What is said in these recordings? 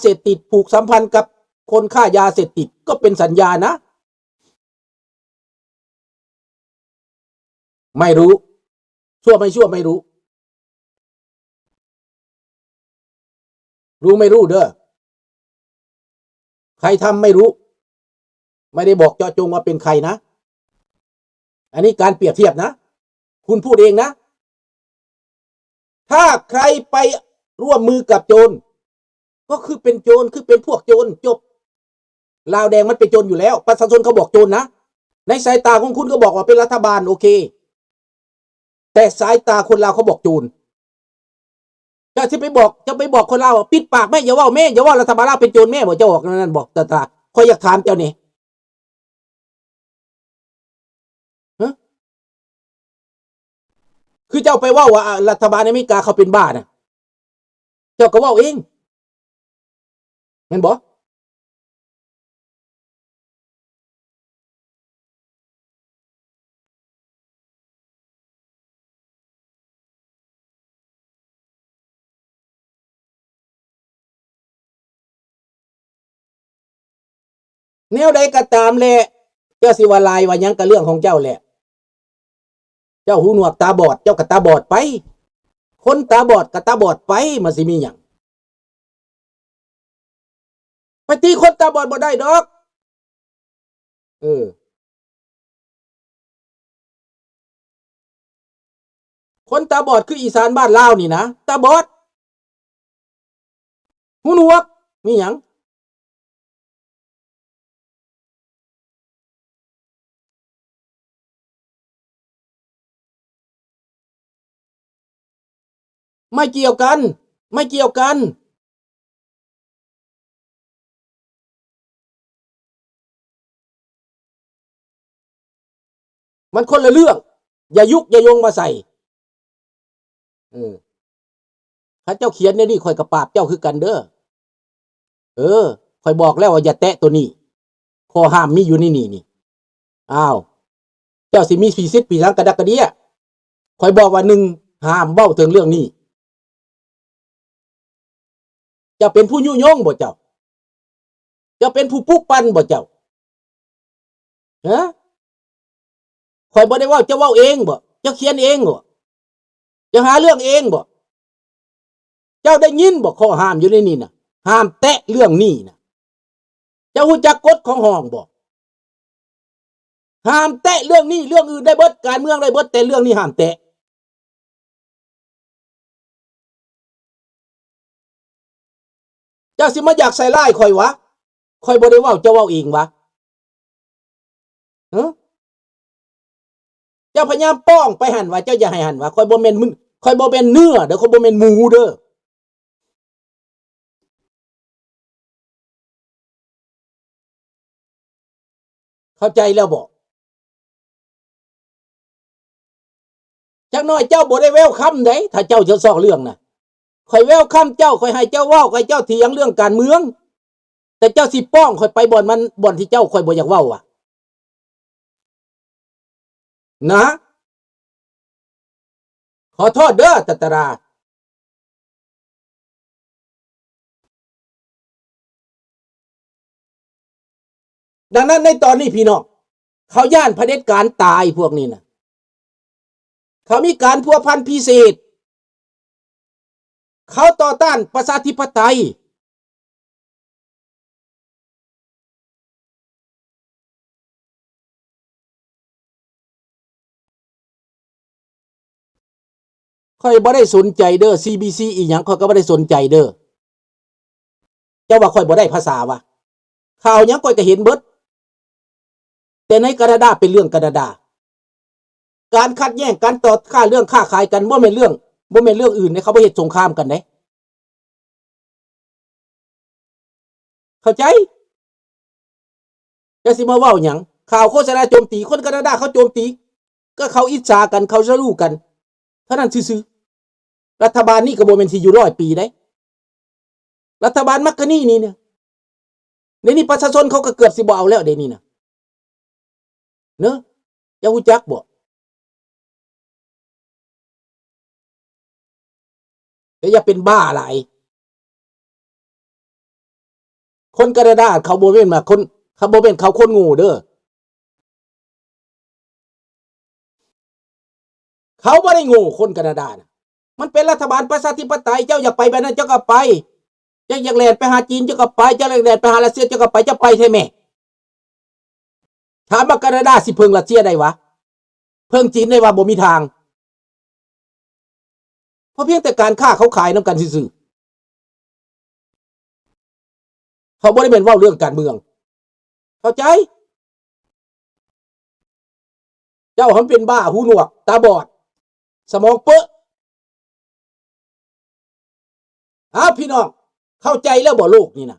เสพติดผูกสัมพันธ์กับคนฆ่ายาเสพติดก็เป็นสัญญานะไม่รู้ชั่วไม่ชั่วไม่รู้ไม่รู้เด้อใครทำไม่รู้ไม่ได้บอกเจาะจงว่าเป็นใครนะอันนี้การเปรียบเทียบนะคุณพูดเองนะถ้าใครไปร่วมมือกับโจรก็คือเป็นโจรคือเป็นพวกโจรจบลาวแดงมันเป็นโจรอยู่แล้วประชาชนเขาบอกโจรนะในสายตาของคุณก็บอกว่าเป็นรัฐบาลโอเคแต่สายตาคนลาวเขาบอกโจรจะไปบอกคนลาวปิดปากแม่อย่าว่าแม่อย่าว่ารัฐบาลลาวเป็นโจรแม่บอกจะบอกนั่นบอกตาคอยอยากถามเจ้านี่คือเจ้าไปว่ารัฐบาลอเมริกาเขาเป็นบ้านะเจ้าก็ว่าเองเห็นบ่แนวใดก็ตามแหละเจ้าสิว่าลายว่ายังกับเรื่องของเจ้าแหละเจ้าหูหนวกตาบอดเจ้าก็ตาบอดไปคนตาบอดก็ตาบอดไปมันสิมีหยังไปตีคนตาบอดบ่ได้ดอกคนตาบอดคืออีสานบ้านลาวนี่นะตาบอดหูหนวกมีหยังไม่เกี่ยวกันไม่เกี่ยวกันมันคนละเรื่องอย่ายุกอย่าโยงมาใส่ถ้าเจ้าเขียนเนี่ยนี่ข่อยกระปราบเจ้าคือกันเด้อข่อยบอกแล้วว่าอย่าแตะตัวนี้ข้อห้ามมีอยู่นี่อ้าวเจ้าสิมีสิทธิ์ปีหลังกระดักกระเดียข่อยบอกว่าหนึ่งห้ามเบ้าถึงเรื่องนี้จะเป็นผู้ยุยงบ่เจ้าจะเป็นผู้ปลุกปั่นบ่เจ้าฮะข่อยบ่ได้ว่าเจ้าเว้าเองบ่เจ้าเขียนเองบ่จะหาเรื่องเองบ่เจ้าได้ยินบ่ข้อห้ามอยู่ในนี่น่ะห้ามแตะเรื่องนี้น่ะเจ้ารู้จักกฎของห้องบ่ห้ามแตะเรื่องนี้เรื่องอื่นได้เบิดการเมืองได้เบิดแต่เรื่องนี้ห้ามแตะเจ้าสิมาอยากใส่ร้ายข่อยวะข่อยบ่ได้เว้าเจ้าเว้าเองวะฮะเจ้าพยายามป้องไปหั่นว่าเจ้าอย่าให้หั่นว่าข่อยบ่แม่นมึงข่อยบ่แม่นเนื้อเด้อข่อยบ่แม่นหมูเด้อเข้าใจแล้วบ่จักหน่อยเจ้าบ่ได้แววคำเด้ถ้าเจ้าจะซอกเรื่องน่ะข่อยแววคำเจ้าข่อยให้เจ้าเว้าข่อยเจ้าเถียงเรื่องการเมืองแต่เจ้าสิป้องข่อยไปบ่อนที่เจ้าข่อยบ่อยากเว้าอ่ะนะขอโทษเด้อตะตะราดังนั้นในตอนนี้พี่น้องเขาย่านเผด็จการตายพวกนี้น่ะเขามีการพัวพันพิเศษเขาต่อต้านประชาธิปไตยข่อยบ่ได้สนใจเด้อ CBC อีหยังข่อยก็บ่ได้สนใจเด้อเจ้าว่าข่อยบ่ได้ภาษาวะข่าวหยังข่อยก็เห็นเบิดแต่ในแคนาดาเป็นเรื่องแคนาดาการขัดแย้งกันต่อค่าเรื่องค้าขายกันบ่แม่นเรื่องอื่นเนี่ยเขาบ่เฮ็ดสงครามกันเด้เข้าใจจะสิมาเว้าหยังข่าวโฆษณาโจมตีคนแคนาดาเขาโจมตีก็เขาอิจฉากันเขาจะรู้กันเท่านั้นซื่อๆรัฐบาลนี่ก็บ่แม่นสิอยู่100ปีเด้รัฐบาลมักกะนี่นี่เนี่ยในนี้ประชาชนเขาก็เกือบสิบ่เอาแล้วเดี๋ยวนี้น่ะเนอะจะรู้จักบ่แต่อย่าเป็นบ้าหลาย คนแคนาดาเขาบ่เป็นมาคนเขาบ่เป็นเขาคนงูเด้อเขาไม่ได้งูคนแคนาดานะมันเป็นรัฐบาลประชาธิปไตยเจ้าอยากไปแบบนั้นเจ้าก็ไปเจ้าอยากแล่นไปหาจีนเจ้าก็ไปเจ้าอยากแล่นไปหารัสเซียเจ้าก็ไปเจ้าไปใช่ไหมถามว่าแคนาดาสิเพิ่งรัสเซียได้วะเพิ่งจีนได้วะบ่มีทางเพราะเพียงแต่การค้าเขาขายน้ำกันซื่อเขาบ่ได้เป็นเว้าเรื่องการเมืองเข้าใจเจ้ามันเป็นบ้าหูหนวกตาบอดสมองเป๊ะพี่น้องเข้าใจแล้วบ่โลกนี่นะ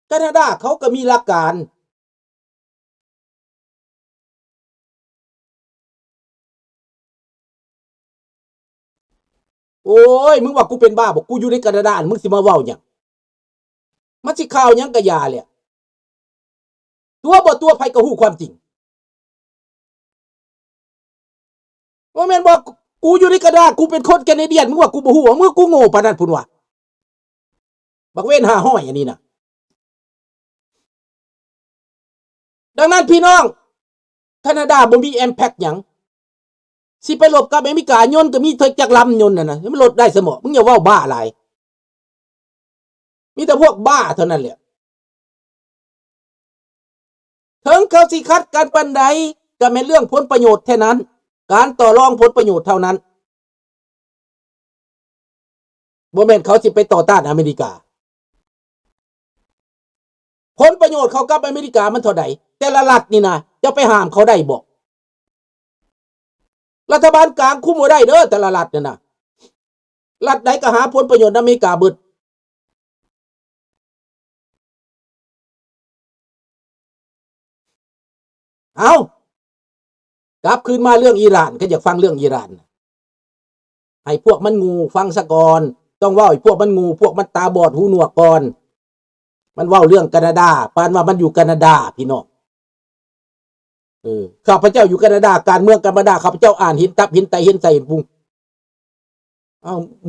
แคนาดาเขาก็มีหลักการโอ้ยมึงว่ากูเป็นบ้าบอกกูอยู่ในแคนาดามึงสิมาเว้าหยังมันสิข่าวหยังกะยาเลยตัวบ่ตัวไผก็ฮู้ความจริงว่าแม่นบอกกูอยู่ในแคนาดากูเป็นคนแคนาเดียนมึงว่ากูบ่ฮู้มึงกูโง่ปานนั้นพุ่นว่ะบักเว้นหาห้อยอันนี้น่ะดังนั้นพี่น้องแคนาดาบ่มี impact หยังสิไปลบกับอเมริกายนต์ก็มีเทคจักรลำยนต์น่ะนะมันลดได้เสมอมึงอย่าเว้าบ้าหลายมีแต่พวกบ้าเท่านั้นแหละถึงเขาสิคัดกันปานใดก็แม่นเรื่องผลประโยชน์แค่นั้นการต่อรองผลประโยชน์เท่านั้นบ่แม่นเขาสิไปต่อต้านอเมริกาผลประโยชน์เขากับอเมริกามันเท่าใดแต่ละรัฐนี่นะจะไปห้ามเขาได้บ่รัฐบาลกลางคุมบ่ได้เด้อแต่ละรัฐนั่นน่ะรัฐใดก็หาผลประโยชน์อเมริกาเบิดเอากลับคืนมาเรื่องอิหร่านก็อยากฟังเรื่องอิหร่านให้พวกมันงูฟังซะก่อนต้องเว้าให้พวกมันงูพวกมันตาบอดหูหนวกก่อนมันเว้าเรื่องแคนาดาปานว่ามันอยู่แคนาดาพี่น้องข้าพเจ้าอยู่แคนาดาการเมืองแคนาดาข้าพเจ้าอ่านเห็นตับเห็นไตเห็นใส่เห็นพุง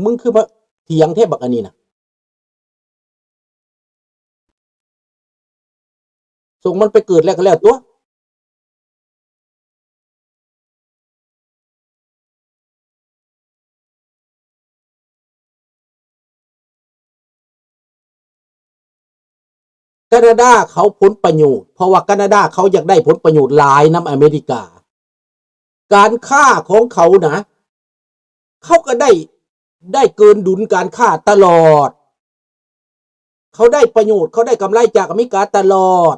มึงคือว่าเถียงแทบบักอันนี้นะส่งมันไปเกิดแล้วก็แล้วตัวแคนาดาเขาผลประโยชน์เพราะว่าแคนาดาเขาอยากได้ผลประโยชน์หลายน้ำอเมริกาการค้าของเขานะเขาก็ได้เกินดุลการค้าตลอดเขาได้ประโยชน์เขาได้กำไรจากอเมริกาตลอด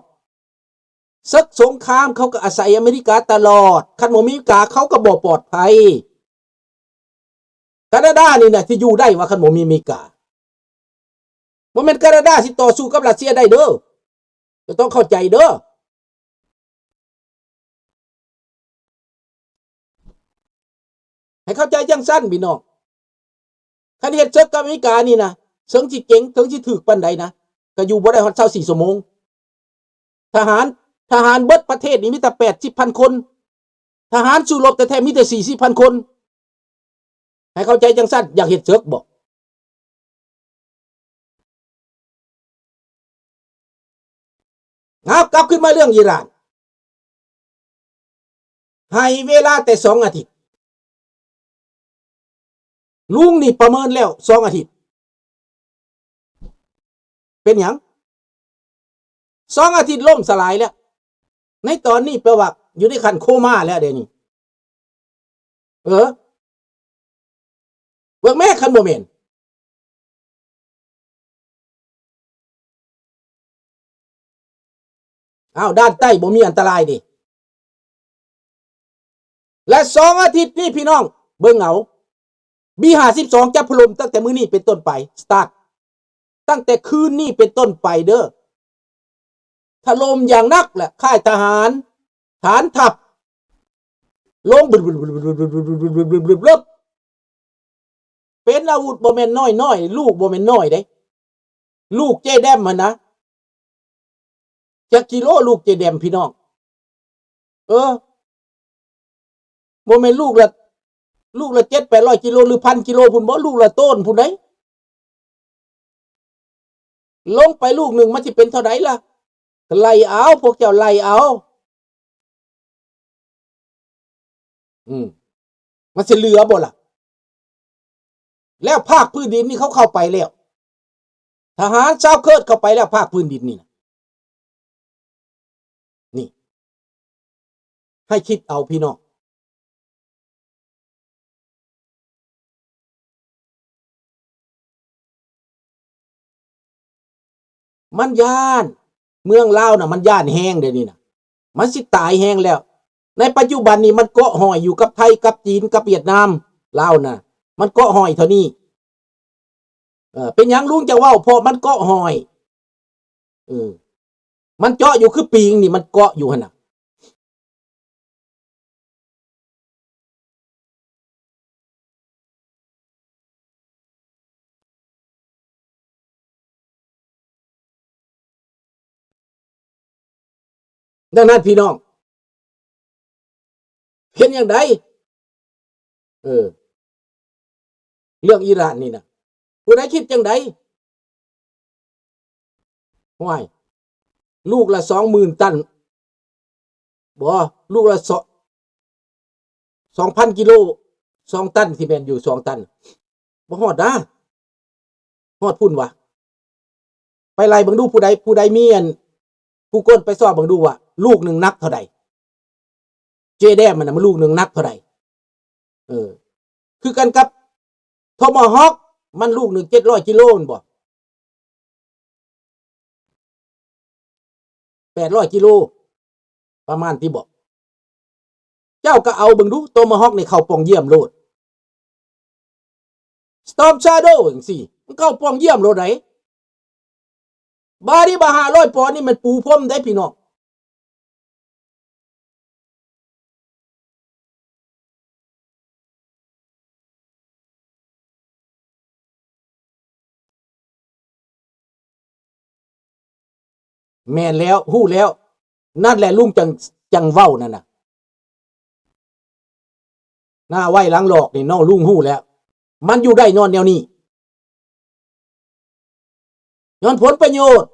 ศึกสงครามเขาก็อาศัยอเมริกาตลอดคันบ่อเมริกาเขาก็บ่ปลอดภัยแคนาดานี่นะที่อยู่ได้ว่าคันบ่มีอเมริกาบ่แม่นแคนาดาสิต่อสู้กับรัสเซียได้เด้อจะต้องเข้าใจเด้อให้เข้าใจจังสั้นพี่น้องคันเฮ็ดศึกกับอเมริกานี่นะเสิงสิเก่งเสิงสิถึกปานใดนะก็อยู่บ่ได้ฮอด24ชั่วโมงทหารเบิดประเทศนี่มีแต่ 80,000 คนทหารสู้รบแต่แท้มีแต่ 40,000 คนให้เข้าใจจังสั้นอยากเฮ็ดศึกบ่กลับขึ้นมาเรื่องอิหร่านให้เวลาแต่2 อาทิตย์ลุงนี่ประเมินแล้ว2 อาทิตย์เป็นหยัง2 อาทิตย์ล่มสลายแล้วในตอนนี้แปลว่าอยู่ในขั้นโคม่าแล้วเดี๋ยวนี้เบิ่งแม่คันบ่แม่นด้านใต้บ่มีอันตรายดิและ2 อาทิตย์นี่พี่น้องเบิ่งเอาB52จะถล่มตั้งแต่มื้อนี้เป็นต้นไปสตาร์ทตั้งแต่คืนนี้เป็นต้นไปเด้อถล่มอย่างนักแหละค่ายทหารฐานทัพลงบึบเป็นอาวุธบ่แม่นน้อยๆลูกบ่แม่นน้อยเด้ลูกเจแดมหั่นนะจักกิโลลูกเจแดมพี่น้องบ่แม่นลูกละ700-800 กิโลหรือ 1,000 กิโลพุ่นบ่ลูกละต้นพุ่นเด้ ลงไปลูกหนึ่งมันจะเป็นเท่าไหร่ล่ะไล่เอาพวกเจ้าไล่เอามันจะเหลือบ่ล่ะแล้วภาคพื้นดินนี่เขาเข้าไปแล้วทหารชาวเคิร์ดเข้าไปแล้วภาคพื้นดินนี่นะนี่ให้คิดเอาพี่น้องมันย่านเมืองลาวน่ะมันย่านแห้งเดี๋ยวนี้นะมันสิตายแห้งแล้วในปัจจุบันนี้มันเกาะหอยอยู่กับไทยกับจีนกับเวียดนามลาวน่ะมันเกาะหอยเท่านี้เป็นยังลุงจะว่าเพราะมันเกาะหอยมันเจาะอยู่คือปีงนี่มันเกาะอยู่หั่นน่ะดังนั้นพี่น้องเห็นอย่างไรเรื่องอิหร่านนี่นะผู้ใดคิดจังไดห้วยลูกละ20,000 ตันบ่ลูกละ2,000 กิโล2 ตันที่แม่นอยู่2 ตันบ่ฮอดนะฮอดพุ่นวะไปไล่เบิ่งดูผู้ใดมีอันผู้ก้นไปสอบเบิ่งดูว่าลูกหนึ่งนักเท่าใดเจแดมมันน่ะมันลูกหนึ่งนักเท่าใดคือกันกับโทมาฮอคมันลูกหนึ่ง700 กิโลนบ่800 กิโลประมาณที่บอกเจ้าก็เอาเบิ่งดูโทมาฮอคนี่เข้าป้องเยี่ยมโลดสตอมชาโดว์จังซี่มันเข้าป้องเยี่ยมโลดไหนบาดิบา500 ปอนด์นี่มันปูพรมได้พี่น้องแม่นแล้วฮู้แล้วนั่นแหละลุงจังเว้านั่นน่ะหน้าไว้หลังหลอกนี่น้องลุงฮู้แล้วมันอยู่ได้นอนแนวนี้ย้อนผลประโยชน์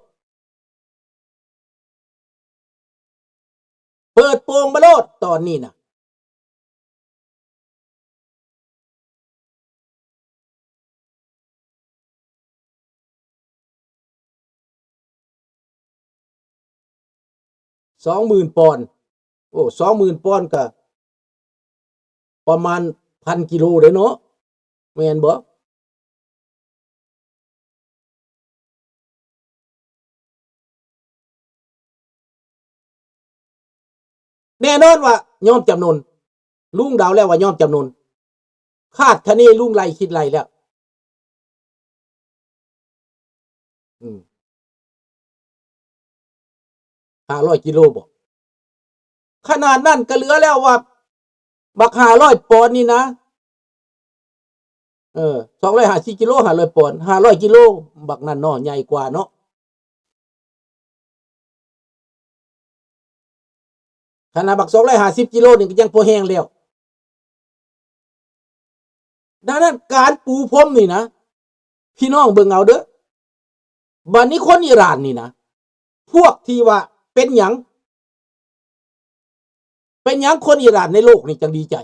เปิดโปงมาโลดตอนนี้น่ะ20,000 ปอนด์โอ้20,000 ปอนด์ก็ประมาณ1,000 กิโลเด้เนาะแม่นบ่แน่นอนว่ายอมจำนนลุงเดาแล้วว่ายอมจำนนคาดคะเนลุงไล่คิดไล่แล้ว500 กิโลบ่ขนาดนั้นก็เหลือแล้วว่าบัก500 ปอนด์นี่นะ250 กิโล500 ปอนด์500 กิโลบักนั่นเนาะใหญ่กว่าเนาะขนาดบัก250 กิโลนี่ก็ยังพอแห้งแล้วดังนั้นการปูพรมนี่นะพี่น้องเบิ่งเอาเด้อบัดนี้คนอิหร่านนี่นะพวกที่ว่าเป็นหยังคนอิหร่านในโลกนี่จังดีใจ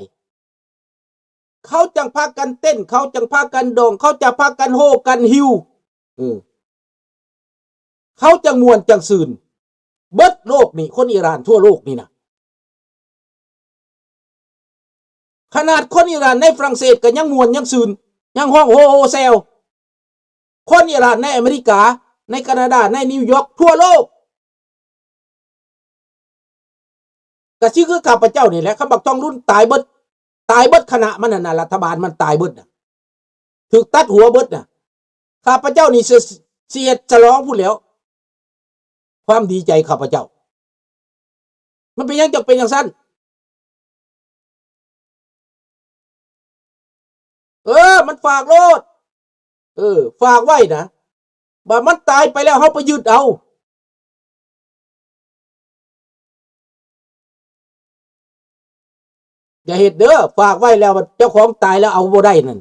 เขาจังพากันเต้นเขาจังพากันดองเขาจะพากันโฮกันฮิวเขาจังมวนจังซื่นเบิดโลกนี่คนอิหร่านทั่วโลกนี่นะขนาดคนอิหร่านในฝรั่งเศสก็ยังมวนยังซื่นยังห้องโฮโฮเซลคนอิหร่านในอเมริกาในแคนาดาในนิวยอร์กทั่วโลกก็สิคือข้าพเจ้านี่แหละคำบักทองรุ่นตายเบิดคณะมันน่ะรัฐบาลมันตายเบิดน่ะถูกตัดหัวเบิดน่ะข้าพเจ้านี่เสียดฉลองพูดแล้วความดีใจข้าพเจ้ามันเป็นยังจะเป็นอย่างสั้นมันฝากโลดฝากไว้นะบ่มันตายไปแล้วเฮาไปยึดเอาอย่าเฮ็ดเด้อฝากไว้แล้วเจ้าของตายแล้วเอาบ่ได้นั่น